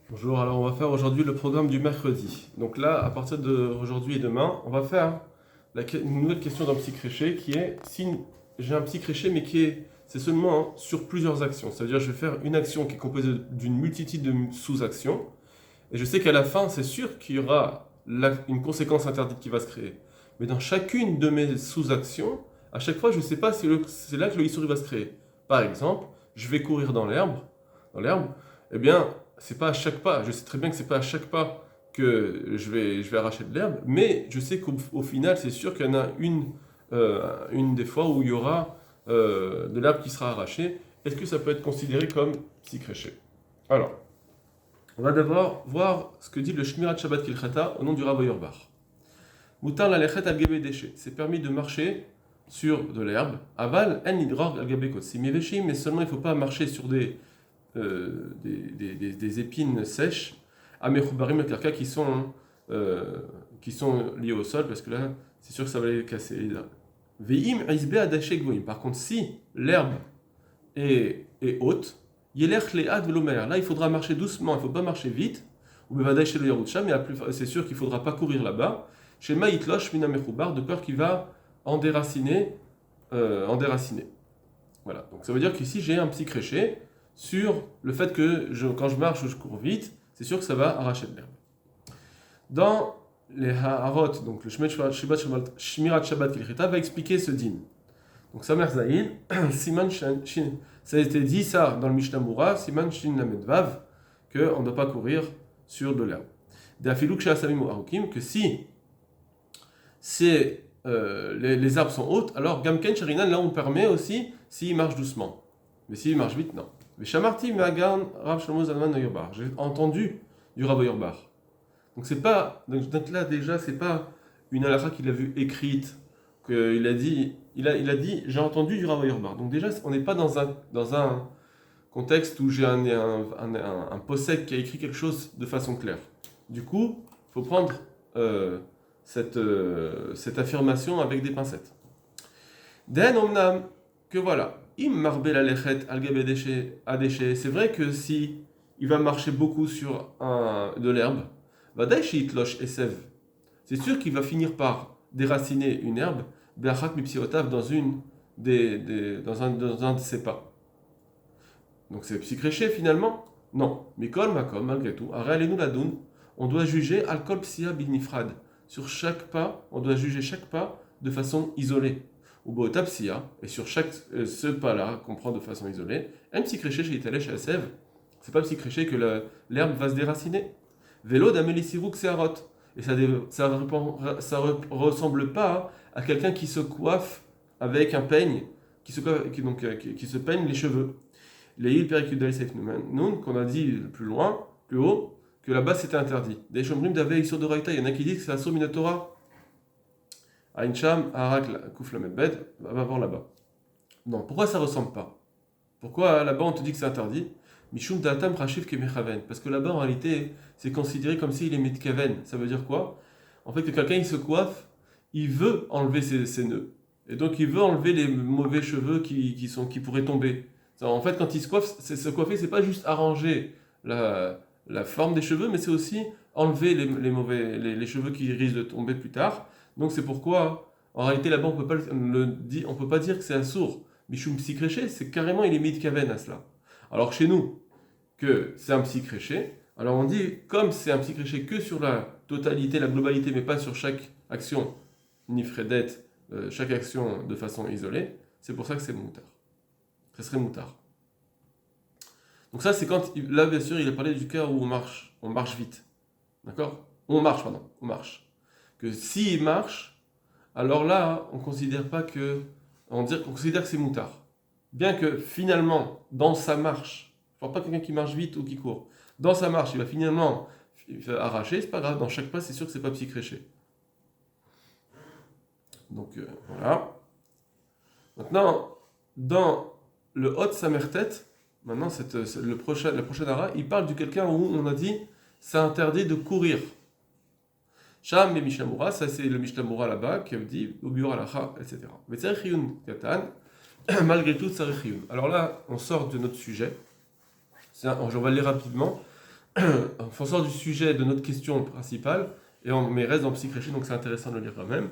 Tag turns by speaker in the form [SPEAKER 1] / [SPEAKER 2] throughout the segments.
[SPEAKER 1] Bonjour, alors on va faire aujourd'hui le programme du mercredi. Donc là, à partir d'aujourd'hui et demain, on va faire une nouvelle question d'un psychréché qui est si j'ai un psychréché mais c'est seulement sur plusieurs actions. C'est-à-dire je vais faire une action qui est composée d'une multitude de sous-actions et je sais qu'à la fin, c'est sûr qu'il y aura une conséquence interdite qui va se créer. Mais dans chacune de mes sous-actions, à chaque fois, je ne sais pas si c'est là que le Issouri va se créer. Par exemple, je vais courir dans l'herbe, eh bien, c'est pas à chaque pas. Je sais très bien que c'est pas à chaque pas que je vais arracher de l'herbe, mais je sais qu'au final, c'est sûr qu'il y en a une des fois où il y aura de l'herbe qui sera arrachée. Est-ce que ça peut être considéré comme psychréché? Alors, on va d'abord voir ce que dit le Shmirat Shabbat Kilchata au nom du Rabbi Yorbach. Moutar la lechet al gebe déchet. C'est permis de marcher sur de l'herbe. Aval en nidrog al gebe kotsim yeveshim, mais seulement il ne faut pas marcher sur des épines sèches, amechoubarim karka qui sont liées au sol, parce que là, c'est sûr que ça va les casser. Veim aizbe adache goim. Par contre, si l'herbe est haute, yelech le'ad velomer. Là, il faudra marcher doucement, il ne faut pas marcher vite. Ou bevadai shel yarutcha, mais c'est sûr qu'il ne faudra pas courir là-bas. Chez Maïtlosh mina mechoubar, de peur qu'il va en déraciner. Voilà. Donc ça veut dire qu'ici j'ai un petit créché sur le fait que quand je marche ou je cours vite, c'est sûr que ça va arracher de l'herbe. Dans les Haharot, donc le Shmirat Shabbat Kilchita va expliquer ce din. Donc Samer Zahil, Siman Shin, ça a été dit ça dans le Mishnah Mura, Siman Shin Lamed Vav, qu'on ne doit pas courir sur de l'herbe. D'Afiluk Shasamim ou Arukim, que si les arbres sont hautes, alors Gamken Sharinan, là on permet aussi s'il marche doucement. Mais s'il marche vite, non. Mais Shamarti Magan Rav Shlomo Zalman Noyorbar. J'ai entendu du Rav Yorbar. Donc c'est pas. Donc là déjà, c'est pas une halakha qu'il a vue écrite, qu'il a dit. Il a dit j'ai entendu du Rav Yorbar. Donc déjà, on n'est pas dans un contexte où j'ai un possède qui a écrit quelque chose de façon claire. Du coup, il faut prendre cette affirmation avec des pincettes. Den omnam, que voilà, im marbe la lechet al adéché, c'est vrai que si il va marcher beaucoup sur de l'herbe, va itlosh esev, c'est sûr qu'il va finir par déraciner une herbe, be'achak mipsiotav dans un de ses pas. Donc c'est psychréché finalement? Non. Mikol makom, malgré tout, arel ladoun, on doit juger al-kol psia binifrad. Sur chaque pas, on doit juger chaque pas de façon isolée. Ou bootapsia, et sur ce pas-là qu'on prend de façon isolée, un psychréché chez Italèche à Sèvres, c'est pas psychréché que l'herbe va se déraciner. Vélo d'Amélisirou Xeharot. Et ça ressemble pas à quelqu'un qui se coiffe avec un peigne, qui se peigne les cheveux. Les îles Perikudal Seif Noun, qu'on a dit plus loin, plus haut, que là-bas c'était interdit. Des Shomrim d'Avei sur de Raïta, il y en a qui disent que c'est Asur Minatora. Aïncham, Harak, Kouflamedbed, va voir là-bas. Non, pourquoi ça ressemble pas? Pourquoi là-bas on te dit que c'est interdit? Mishum Datam Rashif Kemechaven. Parce que là-bas en réalité, c'est considéré comme s'il est Metkaven. Ça veut dire quoi? En fait, que quelqu'un il se coiffe, il veut enlever ses nœuds. Et donc il veut enlever les mauvais cheveux qui pourraient tomber. En fait, quand il se coiffe, se coiffer, c'est pas juste arranger la forme des cheveux, mais c'est aussi enlever les cheveux qui risquent de tomber plus tard. Donc c'est pourquoi, en réalité, là-bas, on peut pas dire que c'est un sourd. Michoum psychréché, c'est carrément il est mitkaven à cela. Alors chez nous, que c'est un psychréché, alors on dit, comme c'est un psychréché que sur la totalité, la globalité, mais pas sur chaque action, ni fredette, chaque action de façon isolée, c'est pour ça que c'est moutard. Ça serait moutard. Donc ça, c'est quand, là bien sûr, il a parlé du cas où on marche vite. D'accord? On marche. Que s'il marche, alors là, on considère pas que, on considère que c'est moutard. Bien que finalement, dans sa marche, je ne parle pas quelqu'un qui marche vite ou qui court, dans sa marche, il va arracher, c'est pas grave, dans chaque pas, c'est sûr que c'est pas psychréché. Donc voilà. Maintenant, dans le Hot Samertet, maintenant la prochaine ara, il parle de quelqu'un où on a dit c'est interdit de courir. Sham et Mishnamura, ça c'est le Mishnamura là-bas qui a dit Obiur alacha, etc. Mais Tsarechiyun Katan, malgré tout Tsarechiyun. Alors là, on sort de notre sujet. On va le lire rapidement. on sort du sujet de notre question principale, mais reste dans Psychréché, donc c'est intéressant de le lire quand même.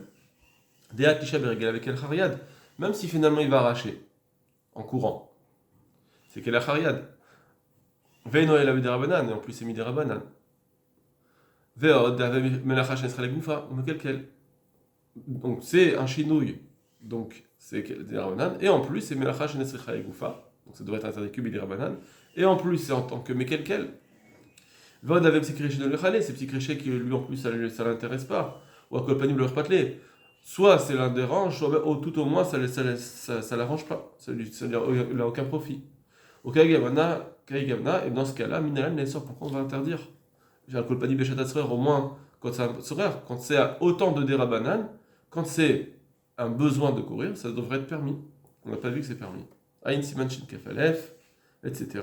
[SPEAKER 1] Dea Kisha Beregel avec El Hariad, même si finalement il va arracher, en courant. C'est qu'El Hariad. Veino El Abidarabanan, et en plus c'est Midirabanan. Veod, Melacha Shenesra Goufa, ou Mekelkel. Donc c'est un chinouille, donc c'est Midirabanan, et en plus c'est Melacha Shenesra Goufa, donc ça devrait être interdit que Midirabanan, et en plus c'est en tant que Mekelkel. Vod avec Psychréché de l'Echalé, c'est Psychréché qui lui en plus ça l'intéresse pas, ou à Kolpanim le Repatelé. Soit c'est l'un dérange, soit tout au moins ça l'arrange pas, ça n'a aucun profit. Au Kaïgavana, et dans ce cas-là, Minalal n'est sort, pourquoi on va interdire? J'ai un Kolpani Béchatat au moins quand c'est un Sorer, quand c'est autant de Derabanan, quand c'est un besoin de courir, ça devrait être permis. On n'a pas vu que c'est permis. Aïn Siman Shin Kefalef, etc.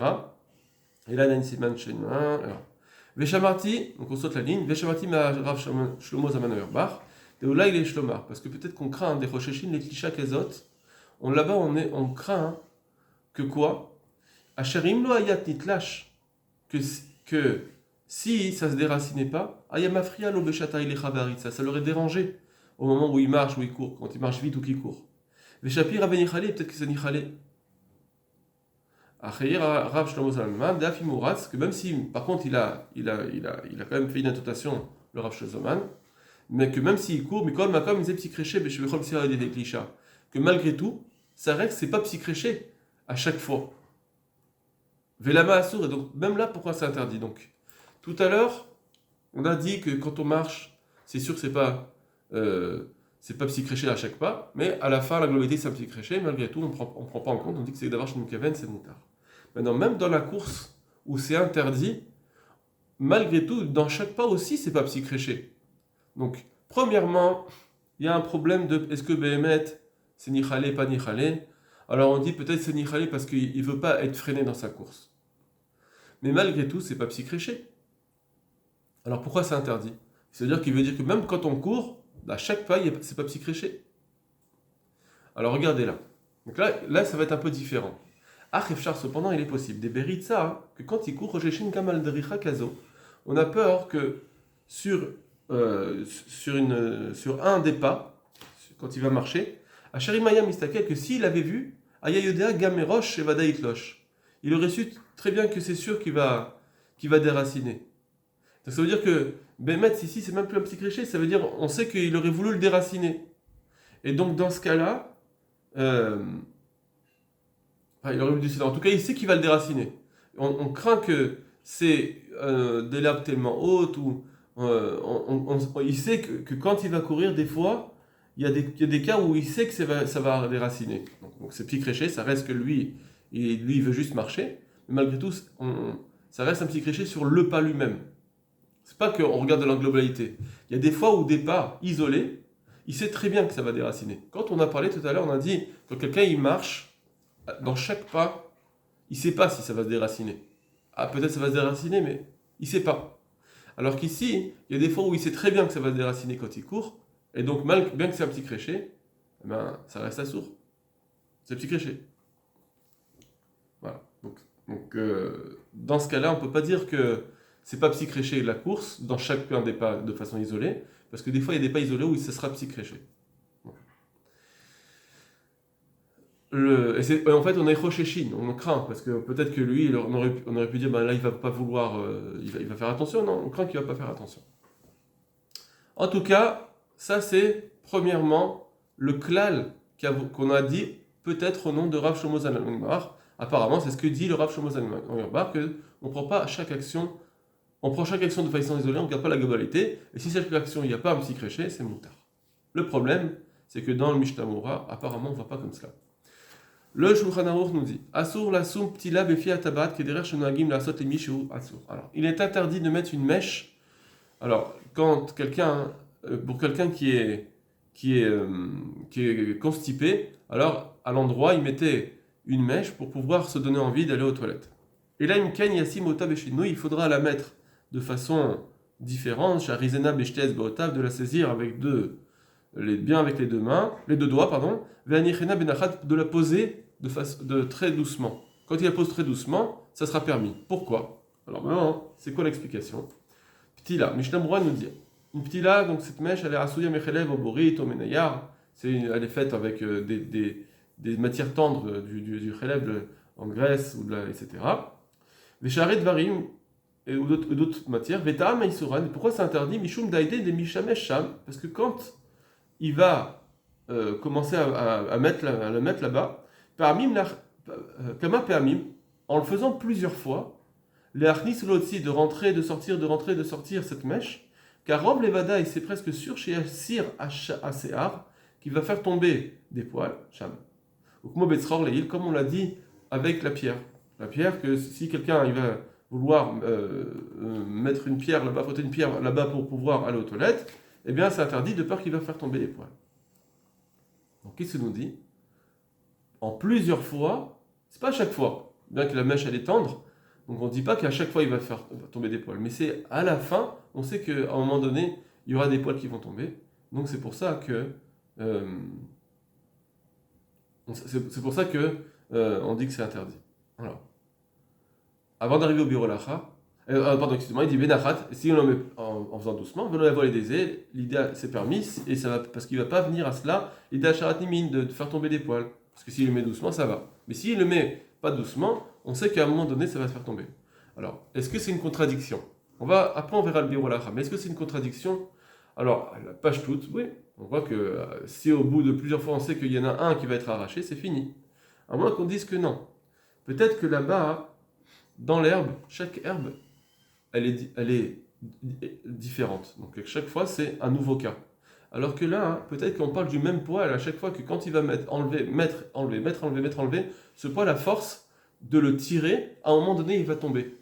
[SPEAKER 1] Et là, Aïn Siman Shin 1. Veshamarti, donc on saute la ligne, Veshamarti Rav Shlomo Zaman Auerbach. Et là, il est Shlomar, parce que peut-être qu'on craint des Rosheshin, les Klisha Kezot. Là-bas, on craint que quoi? Asherim lo ayat nitlash, que si ça se déracinait pas, ayamafria lo beshata ilecha baritza, ça l'aurait dérangé au moment où il marche ou il court, quand il marche vite ou qu'il court. Veshapir avenichale, peut-être que c'est nichale. Achir Rav Shlomo Zalman, d'Afimuratz, que même si, par contre, il a quand même fait une intonation, le Rav Shlomo Zalman, mais que même s'il court, mais comme il disait psychréché, que malgré tout, ça reste, c'est pas psychréché à chaque fois. Velama Assour, et donc même là, pourquoi c'est interdit? Donc, tout à l'heure, on a dit que quand on marche, c'est sûr que c'est pas psychréché à chaque pas, mais à la fin, la globalité, c'est un psychréché, malgré tout, on prend pas en compte, on dit que c'est d'avoir chez Moukaven, c'est moutard. Maintenant, même dans la course où c'est interdit, malgré tout, dans chaque pas aussi, c'est pas psychréché. Donc, premièrement, il y a un problème de est-ce que Behemet, c'est Nichalé, pas Nichalé? Alors on dit peut-être c'est Nichalé parce qu'il ne veut pas être freiné dans sa course. Mais malgré tout, c'est pas psychréché. Alors pourquoi c'est interdit? C'est-à-dire qu'il veut dire que même quand on court, à chaque pas, c'est pas psychréché. Alors regardez là. Donc là, ça va être un peu différent. Achefchar, cependant, il est possible. Des Beritza, que quand il court, Rojeshin Kamal Dericha Kazo, on a peur que sur un des pas, quand il va marcher, à Sharimaya Mistakel, que s'il avait vu, Ayayodea Gamerosh et Vadaitlosh, il aurait su très bien que c'est sûr qu'il va déraciner. Donc ça veut dire que Bémet ici, c'est même plus un petit créché, ça veut dire on sait qu'il aurait voulu le déraciner. Et donc dans ce cas-là, il aurait voulu le décider. En tout cas, il sait qu'il va le déraciner. On craint que c'est des laves tellement hautes ou il sait que quand il va courir, des fois, il y a des cas où il sait que ça va déraciner. Donc c'est petit créché, ça reste que lui, il veut juste marcher. Mais malgré tout, ça reste un petit créché sur le pas lui-même. C'est pas qu'on regarde de la globalité. Il y a des fois où des pas isolés, il sait très bien que ça va déraciner. Quand on a parlé tout à l'heure, on a dit que quelqu'un il marche, dans chaque pas, il sait pas si ça va se déraciner. Ah, peut-être ça va se déraciner, mais il sait pas. Alors qu'ici, il y a des fois où il sait très bien que ça va se déraciner quand il court, et donc bien que c'est un petit créché, eh ben, ça reste assourd. C'est un petit créché. Voilà. Donc dans ce cas-là, on ne peut pas dire que c'est pas psychréché la course dans chacun des pas de façon isolée, parce que des fois il y a des pas isolés où ça sera psychréché. En fait, on est Rocheshin, on craint, parce que peut-être que lui, on aurait pu dire, ben là il va pas vouloir, il va faire attention, non, on craint qu'il va pas faire attention. En tout cas, ça c'est premièrement le klal qu'on a dit peut-être au nom de Rav Shlomo Zalman Auerbach. Apparemment, c'est ce que dit le Rav Shlomo Zalman Auerbach, qu'on ne prend pas chaque action, on prend chaque action de façon isolée, on ne regarde pas la globalité, et si chaque action, il n'y a pas un petit créché, c'est moutard. Le problème, c'est que dans le Mishnah Moura, apparemment, on ne va pas comme cela. Le Shulchan Aruch nous dit Asur la soum ptila befi atabat kederer shenagim la sot emishu asur. Alors, il est interdit de mettre une mèche. Alors, quand pour quelqu'un qui est constipé, alors à l'endroit, il mettait une mèche pour pouvoir se donner envie d'aller aux toilettes. Et là, une ken yassim otav nous, il faudra la mettre de façon différente, sharizena beshtes beotav, de la saisir avec bien avec les deux doigts, pardon, ve'anichena benachat, de la poser de très doucement. Quand il la pose très doucement, ça sera permis. Pourquoi? Alors maintenant, c'est quoi l'explication? Ptila, Mishnah Berurah nous dit, une ptila, donc cette mèche, elle est asouya mechelev au borit, au menayar, elle est faite avec des matières tendres du chelev en graisse, etc. Les charrettes varim, ou d'autres matières, Vetaam Aïsuran. Pourquoi c'est interdit? Mishum Daïde de Mishamesh Sham. Parce que quand il va commencer à le mettre là-bas, Kama Peamim, en le faisant plusieurs fois, les Achnis Lotsi, de rentrer, de sortir, de rentrer, de sortir cette mèche, car Rob Levada, il c'est presque sûr chez Asir Asear, qui va faire tomber des poils, Sham. Ou comme on l'a dit avec la pierre. La pierre, que si quelqu'un il va vouloir mettre une pierre là-bas, frotter une pierre là-bas pour pouvoir aller aux toilettes, eh bien c'est interdit de peur qu'il va faire tomber les poils. Donc qu'est-ce que nous dit? En plusieurs fois, c'est pas à chaque fois, bien que la mèche elle est tendre, donc on ne dit pas qu'à chaque fois il va faire tomber des poils, mais c'est à la fin, on sait qu'à un moment donné, il y aura des poils qui vont tomber, donc c'est pour ça que on dit que c'est interdit. Alors, avant d'arriver au bureau lacha, il dit benachat, si on le met en faisant doucement, veut la voler des ailes, l'idée c'est permis, et ça va, parce qu'il ne va pas venir à cela, l'idée à Sharat Nimin, de faire tomber des poils. Parce que s'il le met doucement, ça va. Mais s'il le met pas doucement, on sait qu'à un moment donné, ça va se faire tomber. Alors, est-ce que c'est une contradiction? Après, on verra le bureau lacha, mais est-ce que c'est une contradiction? Alors, la page toute, oui. On voit que si au bout de plusieurs fois on sait qu'il y en a un qui va être arraché, c'est fini. À moins qu'on dise que non. Peut-être que là-bas, dans l'herbe, chaque herbe, elle est différente. Donc chaque fois, c'est un nouveau cas. Alors que là, peut-être qu'on parle du même poil à chaque fois que quand il va enlever, ce poil a force de le tirer, à un moment donné, il va tomber.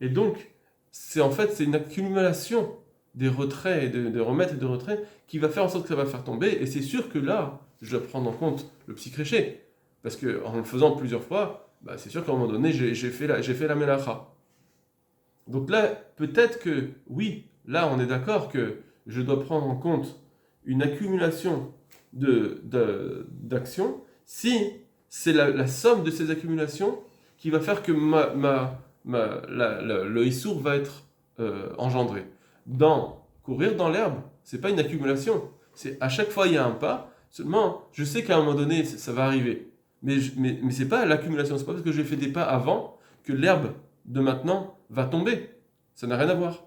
[SPEAKER 1] Et donc, c'est une accumulation des retraits, et de remettre et de retraits, qui va faire en sorte que ça va faire tomber. Et c'est sûr que là, je dois prendre en compte le psychréché. Parce qu'en le faisant plusieurs fois, c'est sûr qu'à un moment donné, j'ai fait la melacha. Donc là, peut-être que, oui, là, on est d'accord que je dois prendre en compte une accumulation d'actions, si c'est la somme de ces accumulations qui va faire que le issour va être engendré. Courir dans l'herbe, c'est pas une accumulation. C'est à chaque fois il y a un pas. Seulement, je sais qu'à un moment donné, ça va arriver. Mais c'est pas l'accumulation. C'est pas parce que j'ai fait des pas avant que l'herbe de maintenant va tomber. Ça n'a rien à voir.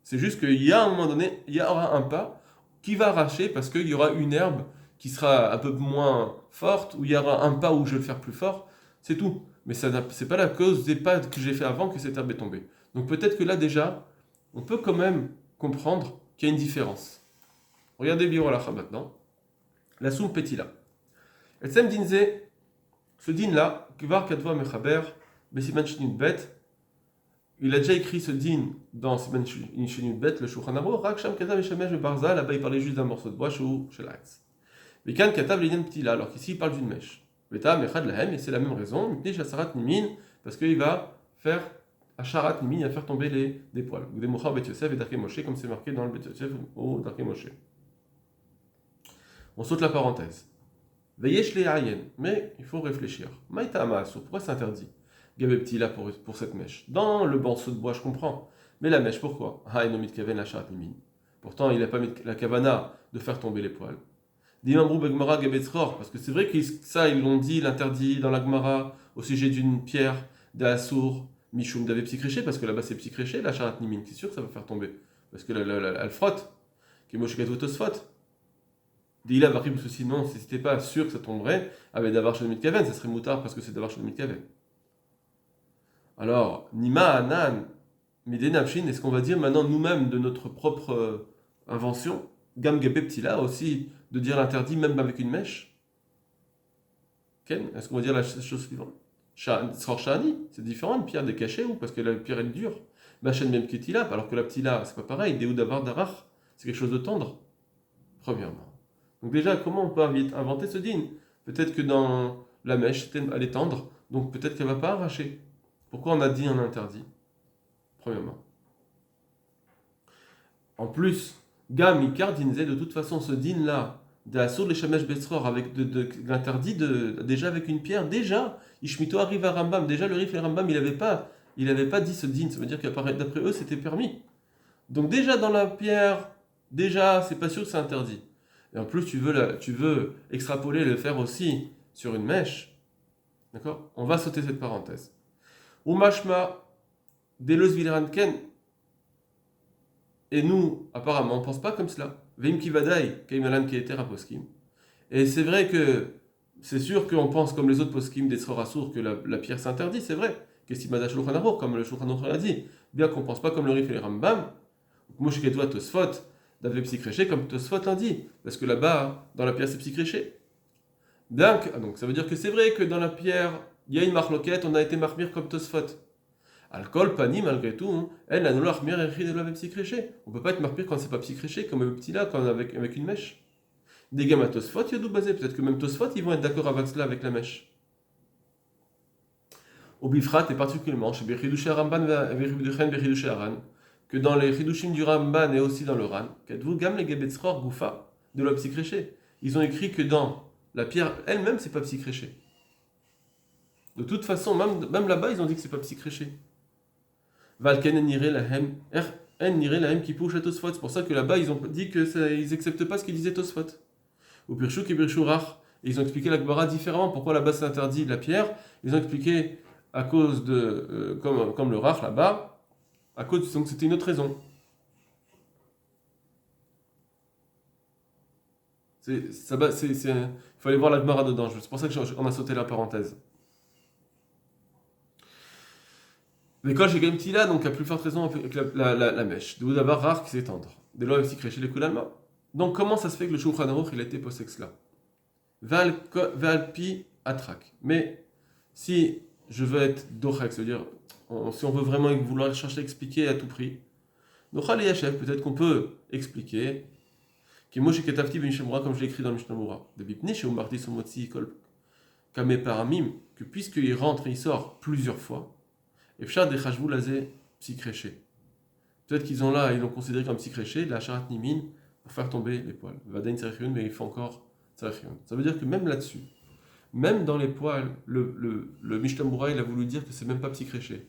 [SPEAKER 1] C'est juste qu'il y a un moment donné, il y aura un pas qui va arracher parce qu'il y aura une herbe qui sera un peu moins forte, ou il y aura un pas où je vais le faire plus fort. C'est tout. Mais c'est pas la cause des pas que j'ai fait avant que cette herbe est tombée. Donc peut-être que là déjà, on peut quand même comprendre qu'il y a une différence. Regardez le Biur maintenant. La soum petila. El sem dinze, ce din là, kvar kadva mechaber, besiman shnut bet, il a déjà écrit ce din dans siman shnut bet, le Shulchan Aruch, rak sham katav eshamesh bebarza, là-bas il parlait juste d'un morceau de bois, ou shel ha'etz. Mais kan katav l'inen petila, alors qu'ici il parle d'une mèche. Veta mechad lahem, et c'est la même raison, mipnei shasarat nimin, parce qu'il va faire à Sharat Nimin, il va faire tomber des poils. Ou des Mochar Bet Yosef et Darkei Moshe, comme c'est marqué dans le Bet Yosef ou Darkei Moshe. On saute la parenthèse. Veyesh le Ayen, mais il faut réfléchir. Maïta Amaasur, pourquoi c'est interdit? Gabé petit là pour cette mèche. Dans le banceau de bois, je comprends. Mais la mèche, pourquoi? Haïnomit Kaven la Sharat Nimin. Pourtant, il n'a pas mis la kavana de faire tomber les poils. Dimamrou Begmara Gabetzror, parce que c'est vrai que ça, ils l'ont dit, l'interdit dans la Gemara, au sujet d'une pierre, d'Assour. Michoum d'avait psychréché, parce que là-bas c'est psychréché, la Sharat Nimin, c'est sûr que ça va faire tomber. Parce que elle frotte. Kemoshikatotosfot. Dila Varim, parce que sinon, si c'était pas sûr que ça tomberait, avec Davar Shalom Mitkaven, ça serait moutard parce que c'est Davar Shalom Mitkaven. Alors, Nima Anan, Midenavshin, est-ce qu'on va dire maintenant nous-mêmes de notre propre invention, Gam Gabeptila aussi, de dire l'interdit même avec une mèche? Ken, est-ce qu'on va dire la chose suivante? C'est différent, une pierre décachée ou parce que la pierre elle est dure. Machen même ketila, alors que la ptila c'est pas pareil, Déou d'avar darach, c'est quelque chose de tendre. Premièrement. Donc déjà, comment on peut inventer ce din? Peut-être que dans la mèche, elle est tendre, donc peut-être qu'elle va pas arracher. Pourquoi on a dit un interdit? Premièrement. En plus, Gam Ikar dinze, de toute façon, ce din là, de la sourde les shamesh betzror, avec l'interdit déjà avec une pierre, déjà. Ishmito arrive à Rambam. Déjà, le Rif et Rambam, il n'avait pas il n'avait pas dit ce din, ça veut dire qu'après eux, c'était permis. Donc déjà dans la pierre, déjà, c'est pas sûr que c'est interdit. Et en plus, tu veux extrapoler, le faire aussi sur une mèche. D'accord? On va sauter cette parenthèse. Ou mashma, delos vileranken. Et nous, apparemment, on pense pas comme cela. Veim kivadai, keimalan keeter aposkim. Et c'est vrai que, c'est sûr qu'on pense comme les autres poskim des Srorasur que la pierre s'interdit, c'est vrai. Kestimada Shulchan Aruch, comme le Shulchan Aruch l'a dit. Bien qu'on pense pas comme le Rif et le Rambam. Moshketwa Tosfot, d'avait psychréché comme Tosfot l'a dit. Parce que là-bas, dans la pierre, c'est psychréché. Donc ça veut dire que c'est vrai que dans la pierre, il y a une marloquette, on a été marmire comme Tosfot. Alcool, pani, malgré tout, hein. Elle, la noula marmire et de la psychréché. On peut pas être marmire quand c'est pas psychréché, comme le petit là, comme avec une mèche. Des gamins Tosfot, il y a d'où basé. Peut-être que même Tosfot, ils vont être d'accord avec cela, avec la mèche. Au bifrat, et particulièrement chez Bechidushé Ramban Bechidushé Aran, que dans les Chidushim du Ramban et aussi dans le Ran, qu'êtes-vous gam les Gebetzror Goufa de la psychréché. Ils ont écrit que dans la pierre elle-même, c'est pas psychréché. De toute façon, même là-bas, ils ont dit que c'est pas psychréché. Valken en nire lahem qui pouche à Tosfot. C'est pour ça que là-bas, ils ont dit qu'ils acceptent pas ce qu'ils disaient Tosfot. Ou Pirchouk et Pirchourach. Et ils ont expliqué la Gemara différemment. Pourquoi là-bas c'est interdit la pierre? Ils ont expliqué à cause de, comme le Rach là-bas, à cause, donc c'était une autre raison. Il fallait voir la Gemara dedans. C'est pour ça qu'on a sauté la parenthèse. Mais quand j'ai petit là, donc à plus forte raison avec la mèche. De vous avoir rare qui s'étendre. Des lois aussi crécher les coups d'alma. Donc comment ça se fait que le Shulchan Aruch il a été posé que cela? Valpi atrak. Mais si je veux être dorek, c'est-à-dire si on veut vraiment vouloir chercher à expliquer à tout prix, Nochal et peut-être qu'on peut expliquer qui moi ketafti ben Shemura comme je l'ai écrit dans le Mishnah Mura. De bipni chez Umardi Somotzi Kol Kame Paramim que puisqu'il rentre et il sort plusieurs fois. Et Pshar de Chashvou Lazé psychréché. Peut-être qu'ils ont là, ils l'ont considéré comme psychréché, la Sharat Nimin, pour faire tomber les poils. Vadain Tsarechioun, mais il faut encore Tsarechioun. Ça veut dire que même là-dessus, même dans les poils, le Mishnah Mura, il a voulu dire que c'est même pas psychréché.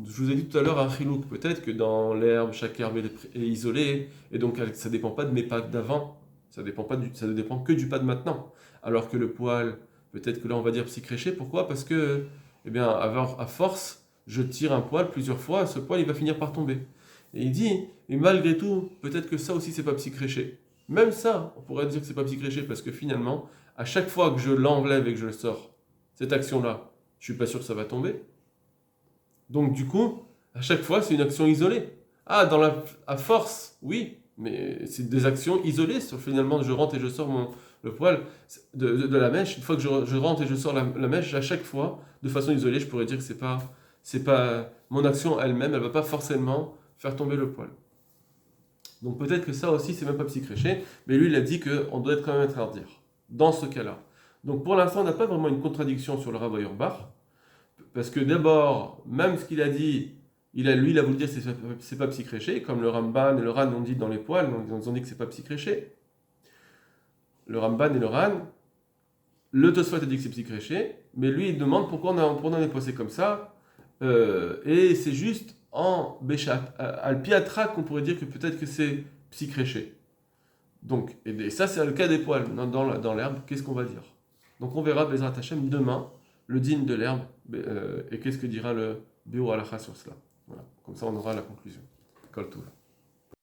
[SPEAKER 1] Je vous ai dit tout à l'heure un chilouk, peut-être que dans l'herbe, chaque herbe est isolée, et donc ça dépend pas de mes pattes d'avant, ça ne dépend que du pas de maintenant. Alors que le poil, peut-être que là on va dire psychréché, pourquoi? Parce que, eh bien, à force, je tire un poil plusieurs fois, ce poil il va finir par tomber. Et il dit, et malgré tout, peut-être que ça aussi c'est pas psychréché. Même ça, on pourrait dire que c'est pas psychréché, parce que finalement, à chaque fois que je l'enlève et que je le sors, cette action-là, je suis pas sûr que ça va tomber. Donc du coup, à chaque fois, c'est une action isolée. Ah, à force, oui, mais c'est des actions isolées. Finalement, je rentre et je sors le poil de la mèche. Une fois que je rentre et je sors la mèche, à chaque fois, de façon isolée, je pourrais dire que c'est pas mon action elle-même, elle va pas forcément faire tomber le poil. Donc peut-être que ça aussi, c'est même pas psychréché, mais lui, il a dit qu'on doit quand même être interdire dans ce cas-là. Donc pour l'instant, on n'a pas vraiment une contradiction sur le Rav Auerbach. Parce que d'abord, même ce qu'il a dit, il a voulu dire que c'est pas psychréché, comme le Ramban et le Ran ont dit dans les poils, ils ont dit que c'est pas psychréché. Le Ramban et le Ran, le Tosfot a dit que c'est psychréché, mais lui il demande pourquoi on en est passé comme ça, et c'est juste en Béchat, al piatra qu'on pourrait dire que peut-être que c'est psychréché. Donc, et ça c'est le cas des poils, dans l'herbe, qu'est-ce qu'on va dire? Donc on verra Bezrat Hashem demain, le digne de l'herbe, et qu'est-ce que dira le Béo Alacha sur cela. Voilà. Comme ça, on aura la conclusion. Kol Tov.